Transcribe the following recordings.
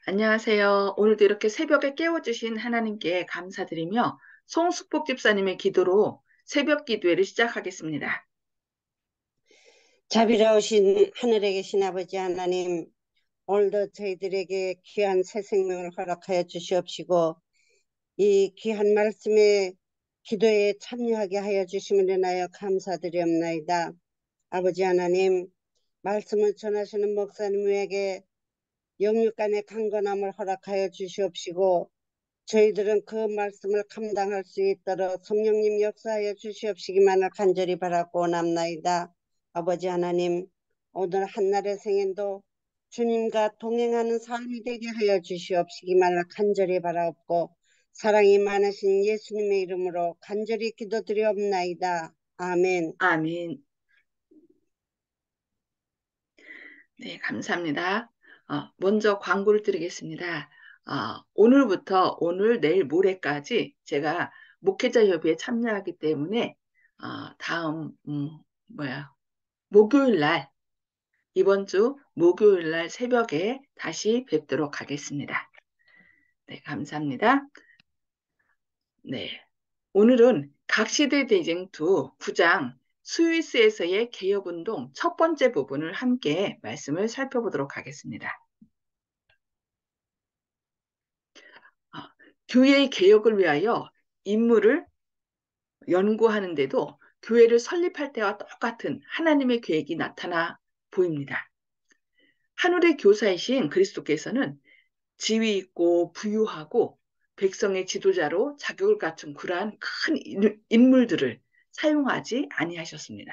안녕하세요. 오늘도 이렇게 새벽에 깨워주신 하나님께 감사드리며 송숙복 집사님의 기도로 새벽 기도회를 시작하겠습니다. 자비로우신 하늘에 계신 아버지 하나님, 오늘도 저희들에게 귀한 새 생명을 허락하여 주시옵시고 이 귀한 말씀에 기도에 참여하게 하여 주심을 인하여 감사드리옵나이다. 아버지 하나님, 말씀을 전하시는 목사님에게 영육간의 강건함을 허락하여 주시옵시고 저희들은 그 말씀을 감당할 수 있도록 성령님 역사하여 주시옵시기만을 간절히 바라고 남나이다. 아버지 하나님, 오늘 한날의 생애도 주님과 동행하는 삶이 되게 하여 주시옵시기만을 간절히 바라옵고 사랑이 많으신 예수님의 이름으로 간절히 기도드리옵나이다. 아멘. 아멘. 네, 감사합니다. 먼저 광고를 드리겠습니다. 오늘부터 오늘, 내일, 모레까지 제가 목회자 협의에 참여하기 때문에 다음 목요일 날 이번 주 목요일 날 새벽에 다시 뵙도록 하겠습니다. 네, 감사합니다. 네. 오늘은 각시대 대쟁투 9장 스위스에서의 개혁운동 첫 번째 부분을 함께 말씀을 살펴보도록 하겠습니다. 아, 교회의 개혁을 위하여 인물을 연구하는데도 교회를 설립할 때와 똑같은 하나님의 계획이 나타나 보입니다. 하늘의 교사이신 그리스도께서는 지위 있고 부유하고 백성의 지도자로 자격을 갖춘 그러한 큰 인물들을 사용하지 아니하셨습니다.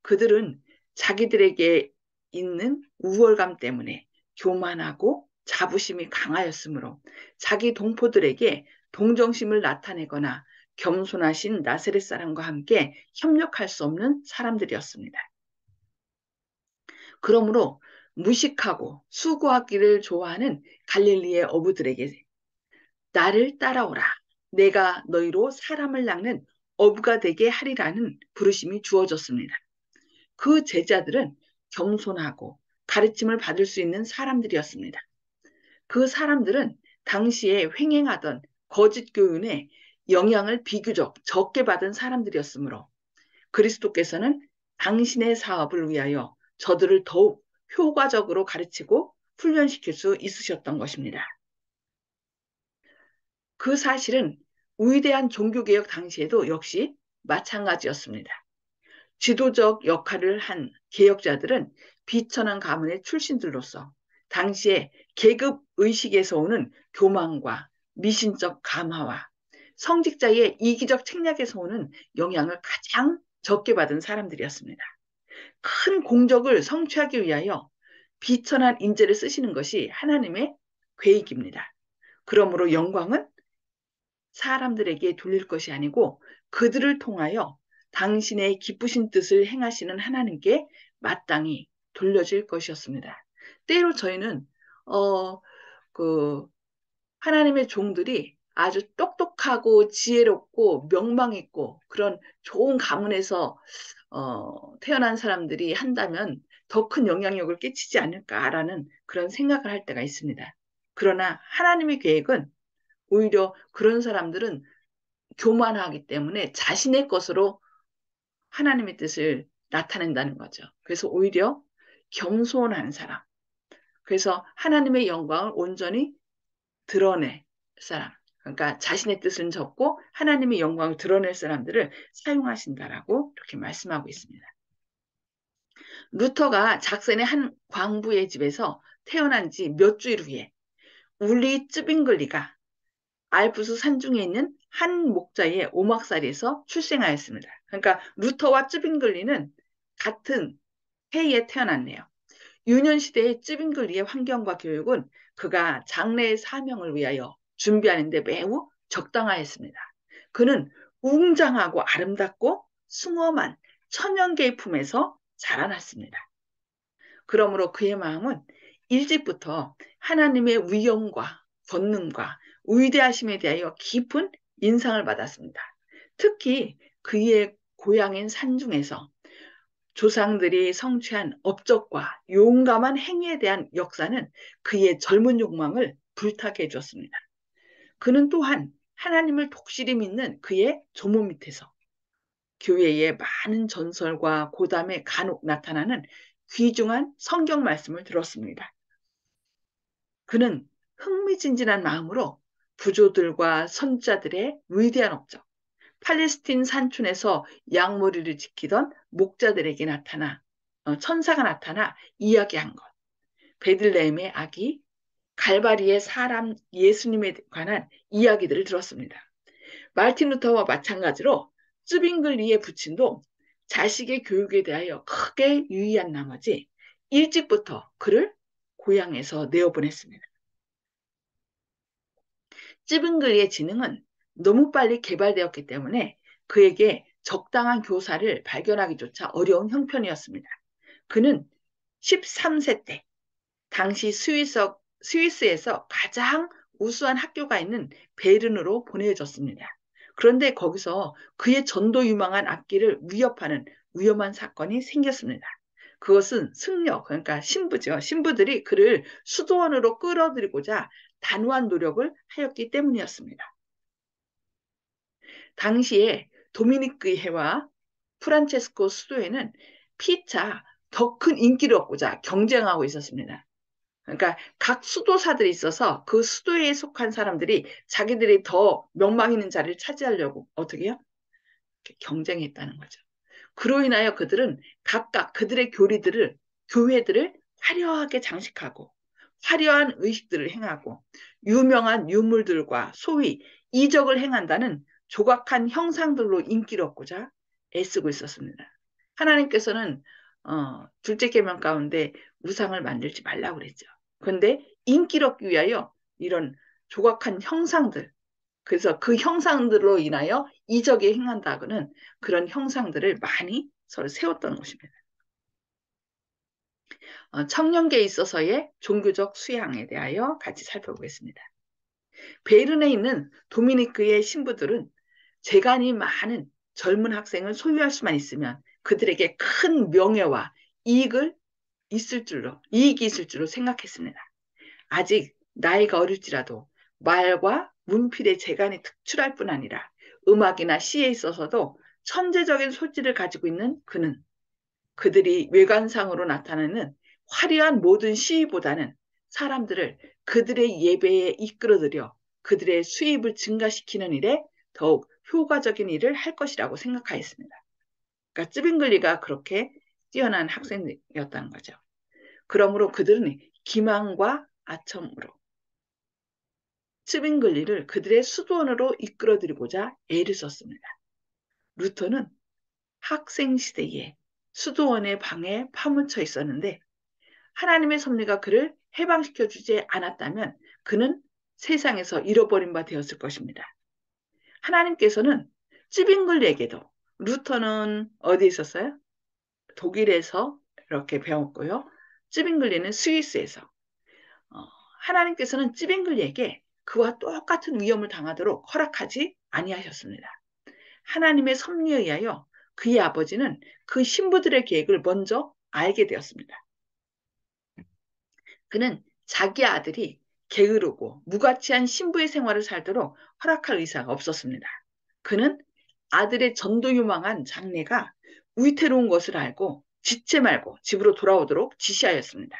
그들은 자기들에게 있는 우월감 때문에 교만하고 자부심이 강하였으므로 자기 동포들에게 동정심을 나타내거나 겸손하신 나세렛 사람과 함께 협력할 수 없는 사람들이었습니다. 그러므로 무식하고 수고하기를 좋아하는 갈릴리의 어부들에게 나를 따라오라. 내가 너희로 사람을 낚는 어부가 되게 하리라는 부르심이 주어졌습니다. 그 제자들은 겸손하고 가르침을 받을 수 있는 사람들이었습니다. 그 사람들은 당시에 횡행하던 거짓 교훈의 영향을 비교적 적게 받은 사람들이었으므로 그리스도께서는 당신의 사업을 위하여 저들을 더욱 효과적으로 가르치고 훈련시킬 수 있으셨던 것입니다. 그 사실은 위대한 종교개혁 당시에도 역시 마찬가지였습니다. 지도적 역할을 한 개혁자들은 비천한 가문의 출신들로서 당시에 계급 의식에서 오는 교만과 미신적 감화와 성직자의 이기적 책략에서 오는 영향을 가장 적게 받은 사람들이었습니다. 큰 공적을 성취하기 위하여 비천한 인재를 쓰시는 것이 하나님의 계획입니다. 그러므로 영광은 사람들에게 돌릴 것이 아니고 그들을 통하여 당신의 기쁘신 뜻을 행하시는 하나님께 마땅히 돌려질 것이었습니다. 때로 저희는 어, 그 하나님의 종들이 아주 똑똑하고 지혜롭고 명망 있고 그런 좋은 가문에서 태어난 사람들이 한다면 더 큰 영향력을 끼치지 않을까라는 그런 생각을 할 때가 있습니다. 그러나 하나님의 계획은 오히려 그런 사람들은 교만하기 때문에 자신의 것으로 하나님의 뜻을 나타낸다는 거죠. 그래서 오히려 겸손한 사람, 그래서 하나님의 영광을 온전히 드러낼 사람, 그러니까 자신의 뜻은 적고 하나님의 영광을 드러낼 사람들을 사용하신다라고 이렇게 말씀하고 있습니다. 루터가 작센의 한 광부의 집에서 태어난 지 몇 주일 후에 울리 쯔빙글리가 알프스 산중에 있는 한 목자의 오막살이에서 출생하였습니다. 그러니까 루터와 쯔빙글리는 같은 해에 태어났네요. 유년 시대의 쯔빙글리의 환경과 교육은 그가 장래의 사명을 위하여 준비하는 데 매우 적당하였습니다. 그는 웅장하고 아름답고 숭엄한 천연계의 품에서 자라났습니다. 그러므로 그의 마음은 일찍부터 하나님의 위엄과 권능과 위대하심에 대하여 깊은 인상을 받았습니다. 특히 그의 고향인 산중에서 조상들이 성취한 업적과 용감한 행위에 대한 역사는 그의 젊은 욕망을 불타게 해주었습니다. 그는 또한 하나님을 독실히 믿는 그의 조모 밑에서 교회의 많은 전설과 고담에 간혹 나타나는 귀중한 성경 말씀을 들었습니다. 그는 흥미진진한 마음으로 부조들과 선자들의 위대한 업적, 팔레스틴 산촌에서 양머리를 지키던 목자들에게 천사가 나타나 이야기한 것, 베들레헴의 아기, 갈바리의 사람 예수님에 관한 이야기들을 들었습니다. 마르틴 루터와 마찬가지로 쯔빙글리의 부친도 자식의 교육에 대하여 크게 유의한 나머지 일찍부터 그를 고향에서 내어보냈습니다. 쯔빙글리의 지능은 너무 빨리 개발되었기 때문에 그에게 적당한 교사를 발견하기조차 어려운 형편이었습니다. 그는 13세 때 당시 스위스에서 가장 우수한 학교가 있는 베른으로 보내졌습니다. 그런데 거기서 그의 전도 유망한 악기를 위협하는 위험한 사건이 생겼습니다. 그것은 승려, 그러니까 신부죠. 신부들이 그를 수도원으로 끌어들이고자 단호한 노력을 하였기 때문이었습니다. 당시에 도미니크회와 프란체스코 수도회는 피차 더 큰 인기를 얻고자 경쟁하고 있었습니다. 그러니까 각 수도사들이 있어서 그 수도에 속한 사람들이 자기들이 더 명망 있는 자리를 차지하려고 어떻게 해요? 경쟁했다는 거죠. 그로 인하여 그들은 각각 그들의 교회들을 화려하게 장식하고 화려한 의식들을 행하고 유명한 유물들과 소위 이적을 행한다는 조각한 형상들로 인기를 얻고자 애쓰고 있었습니다. 하나님께서는 둘째 계명 가운데 우상을 만들지 말라고 그랬죠. 그런데 인기를 얻기 위하여 이런 조각한 형상들, 그래서 그 형상들로 인하여 이적에 행한다고는 그런 형상들을 많이 서로 세웠던 것입니다. 청년기에 있어서의 종교적 수양에 대하여 같이 살펴보겠습니다. 베른에 있는 도미니크의 신부들은 재간이 많은 젊은 학생을 소유할 수만 있으면 그들에게 큰 명예와 이익이 있을 줄로 생각했습니다. 아직 나이가 어릴지라도 말과 문필의 재간이 특출할 뿐 아니라 음악이나 시에 있어서도 천재적인 소질을 가지고 있는 그는 그들이 외관상으로 나타내는 화려한 모든 시위보다는 사람들을 그들의 예배에 이끌어들여 그들의 수입을 증가시키는 일에 더욱 효과적인 일을 할 것이라고 생각하였습니다. 그러니까 쯔빙글리가 그렇게 뛰어난 학생이었다는 거죠. 그러므로 그들은 기망과 아첨으로 츠빙글리를 그들의 수도원으로 이끌어들이고자 애를 썼습니다. 루터는 학생 시대에 수도원의 방에 파묻혀 있었는데 하나님의 섭리가 그를 해방시켜 주지 않았다면 그는 세상에서 잃어버린 바 되었을 것입니다. 하나님께서는 츠빙글리에게도 루터는 어디에 있었어요? 독일에서 이렇게 배웠고요. 츠빙글리는 스위스에서 하나님께서는 찌뱅글리에게 그와 똑같은 위험을 당하도록 허락하지 아니하셨습니다. 하나님의 섭리에 의하여 그의 아버지는 그 신부들의 계획을 먼저 알게 되었습니다. 그는 자기 아들이 게으르고 무가치한 신부의 생활을 살도록 허락할 의사가 없었습니다. 그는 아들의 전도 유망한 장래가 위태로운 것을 알고 지체 말고 집으로 돌아오도록 지시하였습니다.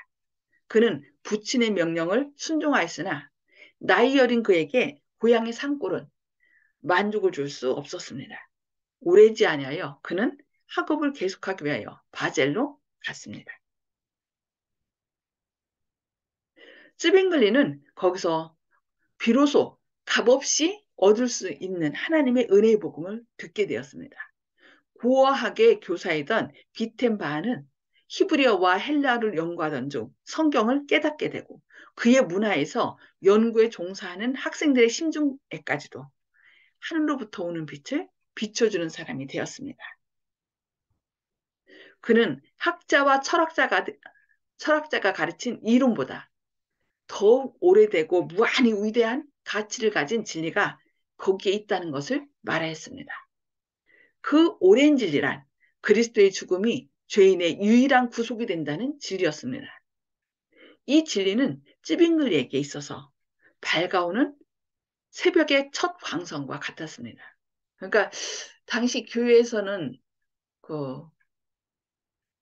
그는 부친의 명령을 순종하였으나 나이 어린 그에게 고향의 산골은 만족을 줄 수 없었습니다. 오래지 아니하여 그는 학업을 계속하기 위하여 바젤로 갔습니다. 쯔빙글리는 거기서 비로소 값없이 얻을 수 있는 하나님의 은혜의 복음을 듣게 되었습니다. 고어하게 교사이던 비텐바는 히브리어와 헬라어를 연구하던 중 성경을 깨닫게 되고 그의 문화에서 연구에 종사하는 학생들의 심중에까지도 하늘로부터 오는 빛을 비춰주는 사람이 되었습니다. 그는 학자와 철학자가 가르친 이론보다 더욱 오래되고 무한히 위대한 가치를 가진 진리가 거기에 있다는 것을 말하였습니다. 그 오랜 진리란 그리스도의 죽음이 죄인의 유일한 구속이 된다는 진리였습니다. 이 진리는 찌빙글리에게 있어서 밝아오는 새벽의 첫 광선과 같았습니다. 그러니까 당시 교회에서는 그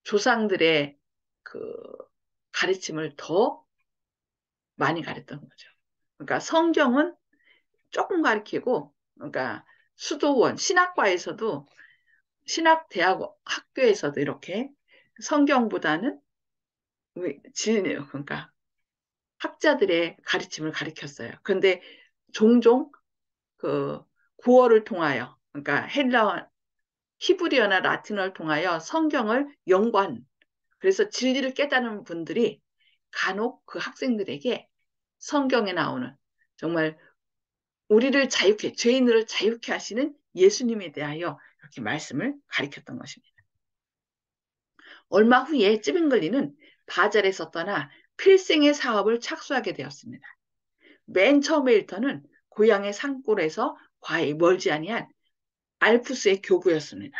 조상들의 그 가르침을 더 많이 가르쳤던 거죠. 그러니까 성경은 조금 가르치고, 그러니까 수도원, 신학과에서도, 신학대학 학교에서도 이렇게 성경보다는 진리네요. 그러니까 학자들의 가르침을 가르쳤어요. 그런데 종종 그 구어를 통하여, 그러니까 헬라어, 히브리어나 라틴어를 통하여 성경을 연구한, 그래서 진리를 깨닫는 분들이 간혹 그 학생들에게 성경에 나오는 정말 우리를 자유케, 죄인들을 자유케 하시는 예수님에 대하여 이렇게 말씀을 가리켰던 것입니다. 얼마 후에 찌빙글리는 바잘에서 떠나 필생의 사업을 착수하게 되었습니다. 맨 처음에 일터는 고향의 산골에서 과히 멀지 아니한 알프스의 교구였습니다.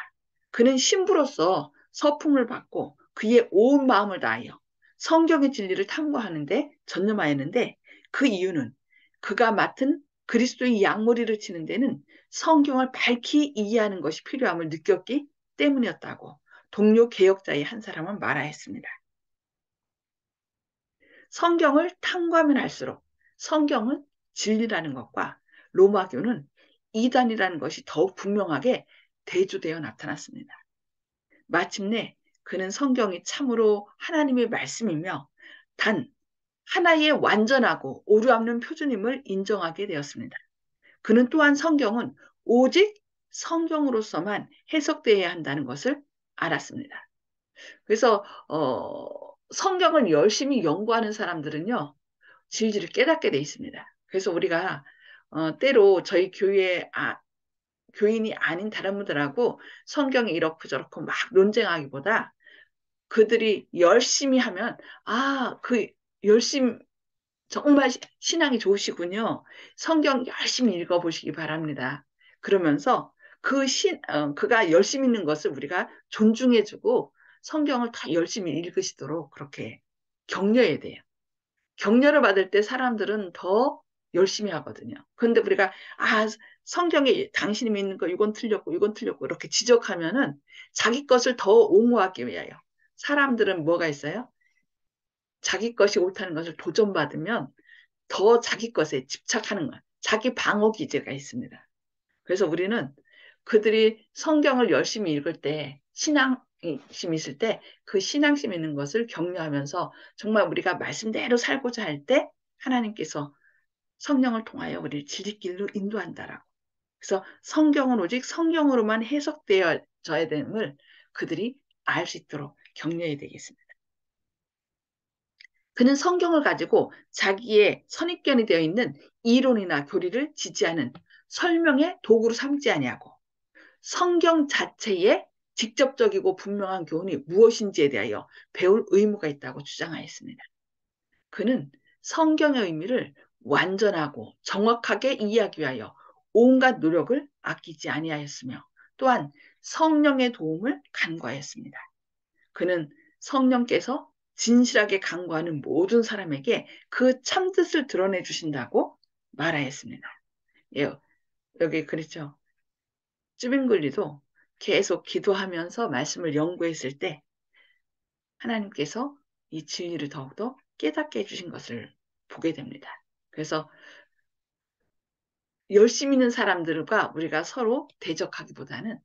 그는 신부로서 서풍을 받고 그의 온 마음을 다하여 성경의 진리를 탐구하는데 전념하였는데 그 이유는 그가 맡은 그리스도의 양머리를 치는 데는 성경을 밝히 이해하는 것이 필요함을 느꼈기 때문이었다고 동료 개혁자의 한 사람은 말하였습니다. 성경을 탐구하면 할수록 성경은 진리라는 것과 로마교는 이단이라는 것이 더욱 분명하게 대조되어 나타났습니다. 마침내 그는 성경이 참으로 하나님의 말씀이며 단 하나의 완전하고 오류없는 표준임을 인정하게 되었습니다. 그는 또한 성경은 오직 성경으로서만 해석되어야 한다는 것을 알았습니다. 그래서 성경을 열심히 연구하는 사람들은요, 진리를 깨닫게 돼 있습니다. 그래서 우리가 때로 저희 교회 교인이 아닌 다른 분들하고 성경이 이렇고 저렇고 막 논쟁하기보다 그들이 열심히 하면 그 열심 정말 신앙이 좋으시군요. 성경 열심히 읽어보시기 바랍니다. 그러면서 그가 열심히 있는 것을 우리가 존중해주고 성경을 다 열심히 읽으시도록 그렇게 격려해야 돼요. 격려를 받을 때 사람들은 더 열심히 하거든요. 그런데 우리가 성경에 당신이 믿는 거 이건 틀렸고 이건 틀렸고 이렇게 지적하면은 자기 것을 더 옹호하기 위하여 사람들은 뭐가 있어요? 자기 것이 옳다는 것을 도전받으면 더 자기 것에 집착하는 거야. 자기 방어 기제가 있습니다. 그래서 우리는 그들이 성경을 열심히 읽을 때 신앙심 있을 때 그 신앙심 있는 것을 격려하면서 정말 우리가 말씀대로 살고자 할 때 하나님께서 성령을 통하여 우리를 진리길로 인도한다라고. 그래서 성경은 오직 성경으로만 해석되어져야 됨을 그들이 알 수 있도록 격려해야 되겠습니다. 그는 성경을 가지고 자기의 선입견이 되어 있는 이론이나 교리를 지지하는 설명의 도구로 삼지 아니하고 성경 자체에 직접적이고 분명한 교훈이 무엇인지에 대하여 배울 의무가 있다고 주장하였습니다. 그는 성경의 의미를 완전하고 정확하게 이해하기 위하여 온갖 노력을 아끼지 아니하였으며 또한 성령의 도움을 간구하였습니다. 그는 성령께서 진실하게 간구하는 모든 사람에게 그 참뜻을 드러내 주신다고 말하였습니다. 예, 여기 그랬죠. 쯔빙글리도 계속 기도하면서 말씀을 연구했을 때 하나님께서 이 진리를 더욱더 깨닫게 해주신 것을 보게 됩니다. 그래서 열심히 있는 사람들과 우리가 서로 대적하기보다는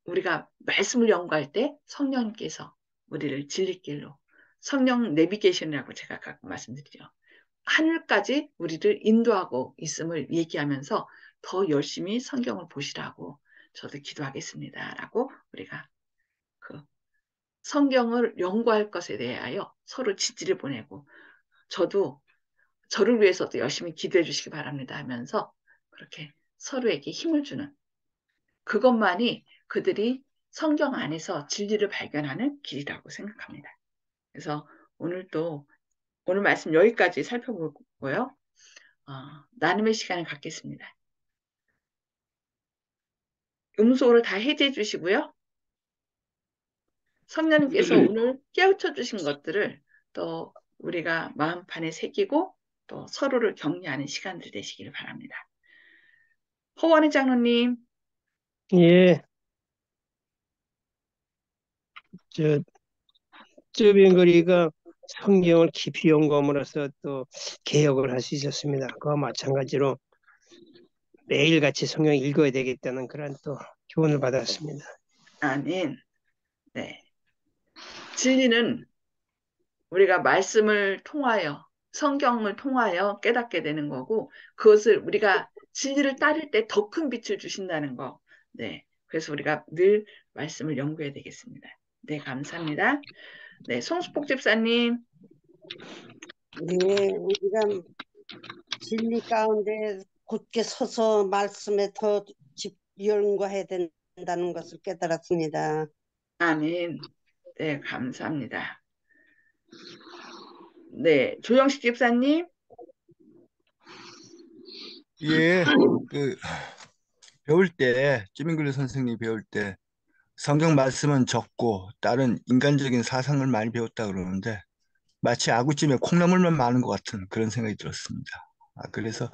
우리가 말씀을 연구할 때 성령님께서 우리를 진리길로 성령 내비게이션이라고 제가 가끔 말씀드리죠. 하늘까지 우리를 인도하고 있음을 얘기하면서 더 열심히 성경을 보시라고 저도 기도하겠습니다. 라고 우리가 그 성경을 연구할 것에 대하여 서로 지지를 보내고 저도 저를 위해서도 열심히 기도해 주시기 바랍니다 하면서 그렇게 서로에게 힘을 주는 그것만이 그들이 성경 안에서 진리를 발견하는 길이라고 생각합니다. 그래서 오늘 말씀 여기까지 살펴보고요. 나눔의 시간을 갖겠습니다. 음소거를 다 해제해 주시고요. 성령님께서 오늘 깨우쳐 주신 것들을 또 우리가 마음판에 새기고 또 서로를 격려하는 시간들 되시기를 바랍니다. 허원희 장로님. 예, 저, 쯔빙거리가 성경을 깊이 연구함으로써 또 개혁을 할 수 있었습니다. 그와 마찬가지로 매일같이 성경 읽어야 되겠다는 그런 또 교훈을 받았습니다. 아멘. 네. 진리는 우리가 말씀을 통하여, 성경을 통하여 깨닫게 되는 거고, 그것을 우리가 진리를 따를 때 더 큰 빛을 주신다는 거. 네. 그래서 우리가 늘 말씀을 연구해야 되겠습니다. 네, 감사합니다. 네, 송수폭 집사님. 네, 우리가 진리 가운데 굳게 서서 말씀에 더 연구해야 된다는 것을 깨달았습니다. 아멘. 네, 감사합니다. 네, 조영식 집사님. 예, 그 배울 때 찌밍글리 선생님이 배울 때 성경 말씀은 적고 다른 인간적인 사상을 많이 배웠다 그러는데 마치 아구찜에 콩나물만 많은 것 같은 그런 생각이 들었습니다. 그래서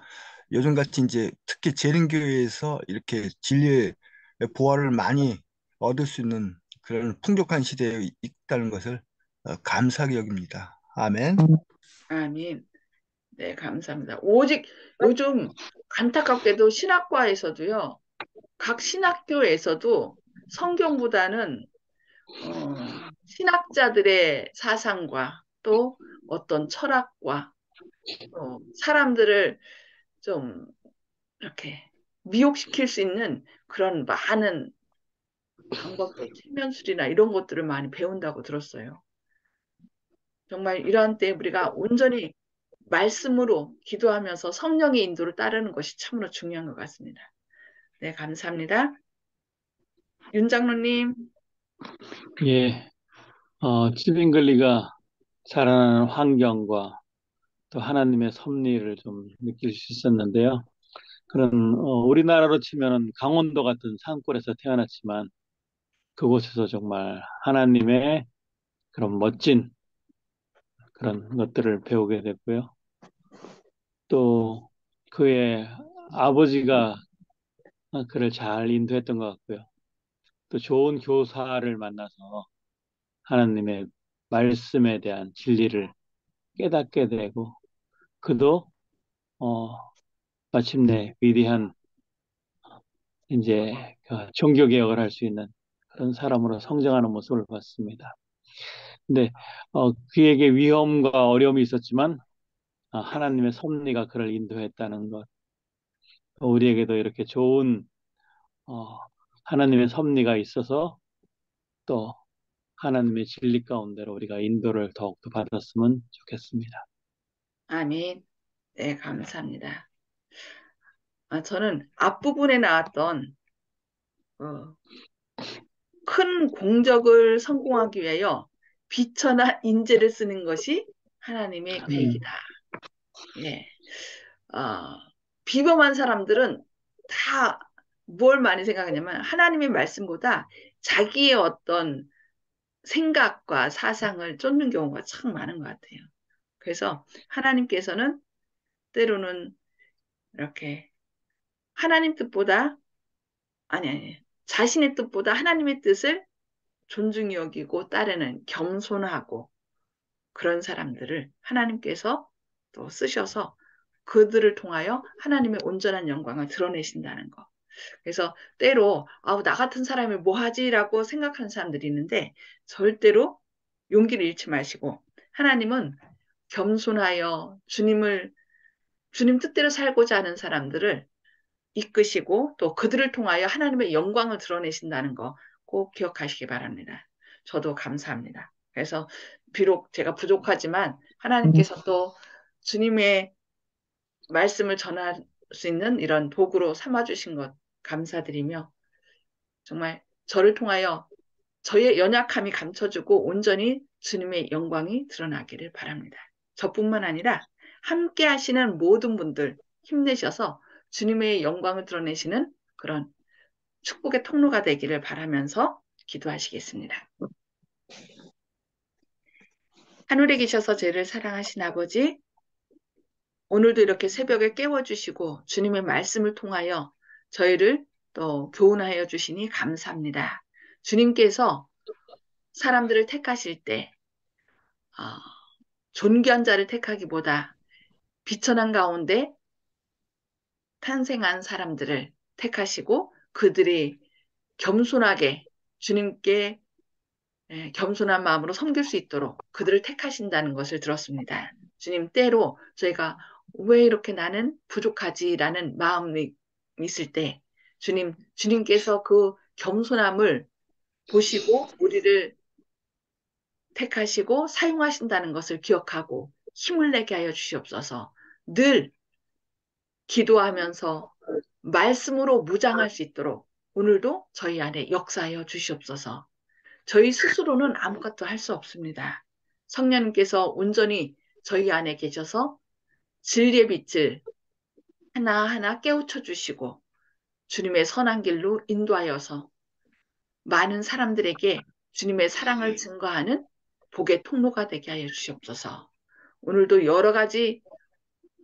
요즘같이 이제 특히 재림교회에서 이렇게 진리의 보화를 많이 얻을 수 있는 그런 풍족한 시대에 있다는 것을 감사하게 여깁니다. 아멘. 아멘. 네, 감사합니다. 오직 요즘 안타깝게도 신학과에서도요, 각 신학교에서도 성경보다는 신학자들의 사상과 또 어떤 철학과 또 사람들을 좀 이렇게 미혹시킬 수 있는 그런 많은 방법들, 체면술이나 이런 것들을 많이 배운다고 들었어요. 정말 이러한 때 우리가 온전히 말씀으로 기도하면서 성령의 인도를 따르는 것이 참으로 중요한 것 같습니다. 네, 감사합니다. 윤 장로님. 예, 찌빙글리가 자라나는 환경과 또 하나님의 섭리를 좀 느낄 수 있었는데요. 그런 우리나라로 치면은 강원도 같은 산골에서 태어났지만 그곳에서 정말 하나님의 그런 멋진 그런 것들을 배우게 됐고요. 또 그의 아버지가 그를 잘 인도했던 것 같고요. 또 좋은 교사를 만나서 하나님의 말씀에 대한 진리를 깨닫게 되고 그도 어, 마침내 위대한 이제 그 종교 개혁을 할 수 있는 그런 사람으로 성장하는 모습을 봤습니다. 근데 그에게 위험과 어려움이 있었지만 하나님의 섭리가 그를 인도했다는 것, 우리에게도 이렇게 좋은 어, 하나님의 섭리가 있어서 또 하나님의 진리 가운데로 우리가 인도를 더욱더 받았으면 좋겠습니다. 아멘. 네, 감사합니다. 저는 앞부분에 나왔던 어, 큰 공적을 성공하기 위하여 비천한 인재를 쓰는 것이 하나님의 계획이다. 예. 어, 비범한 사람들은 다 뭘 많이 생각하냐면 하나님의 말씀보다 자기의 어떤 생각과 사상을 쫓는 경우가 참 많은 것 같아요. 그래서 하나님께서는 때로는 이렇게 하나님 뜻보다 아니 자신의 뜻보다 하나님의 뜻을 존중히 여기고 따르는 겸손하고 그런 사람들을 하나님께서 또 쓰셔서 그들을 통하여 하나님의 온전한 영광을 드러내신다는 거. 그래서 때로 아우 나 같은 사람이 뭐 하지라고 생각하는 사람들이 있는데 절대로 용기를 잃지 마시고 하나님은 겸손하여 주님 뜻대로 살고자 하는 사람들을 이끄시고 또 그들을 통하여 하나님의 영광을 드러내신다는 거 꼭 기억하시기 바랍니다. 저도 감사합니다. 그래서 비록 제가 부족하지만 하나님께서 또 주님의 말씀을 전할 수 있는 이런 도구로 삼아주신 것 감사드리며 정말 저를 통하여 저의 연약함이 감춰주고 온전히 주님의 영광이 드러나기를 바랍니다. 저뿐만 아니라 함께 하시는 모든 분들 힘내셔서 주님의 영광을 드러내시는 그런 축복의 통로가 되기를 바라면서 기도하시겠습니다. 하늘에 계셔서 저희를 사랑하신 아버지, 오늘도 이렇게 새벽에 깨워주시고 주님의 말씀을 통하여 저희를 또 교훈하여 주시니 감사합니다. 주님께서 사람들을 택하실 때 어, 존귀한 자를 택하기보다 비천한 가운데 탄생한 사람들을 택하시고 그들이 겸손하게 주님께 겸손한 마음으로 섬길 수 있도록 그들을 택하신다는 것을 들었습니다. 주님, 때로 저희가 왜 이렇게 나는 부족하지라는 마음이 있을 때 주님께서 그 겸손함을 보시고 우리를 택하시고 사용하신다는 것을 기억하고 힘을 내게 하여 주시옵소서. 늘 기도하면서 말씀으로 무장할 수 있도록 오늘도 저희 안에 역사하여 주시옵소서. 저희 스스로는 아무것도 할 수 없습니다. 성령님께서 온전히 저희 안에 계셔서 진리의 빛을 하나하나 깨우쳐 주시고 주님의 선한 길로 인도하여서 많은 사람들에게 주님의 사랑을 증거하는 복의 통로가 되게 하여 주시옵소서. 오늘도 여러 가지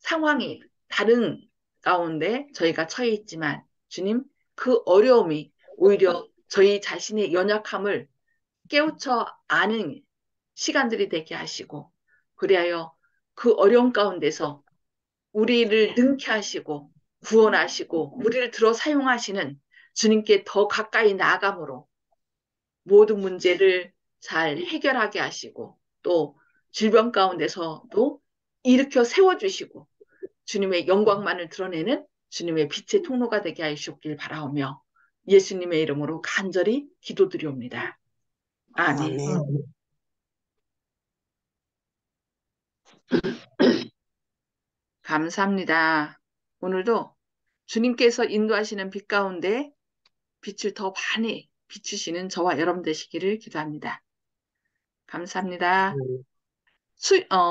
상황이 다른 가운데 저희가 처해 있지만 주님 그 어려움이 오히려 저희 자신의 연약함을 깨우쳐 아는 시간들이 되게 하시고 그리하여 그 어려움 가운데서 우리를 능케 하시고 구원하시고 우리를 들어 사용하시는 주님께 더 가까이 나아감으로 모든 문제를 잘 해결하게 하시고 또 질병 가운데서도 일으켜 세워주시고 주님의 영광만을 드러내는 주님의 빛의 통로가 되게 하시옵길 바라오며 예수님의 이름으로 간절히 기도드리옵니다. 아멘. 아멘. 감사합니다. 오늘도 주님께서 인도하시는 빛 가운데 빛을 더 많이 비추시는 저와 여러분 되시기를 기도합니다. 감사합니다.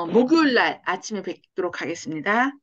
목요일 날 아침에 뵙도록 하겠습니다.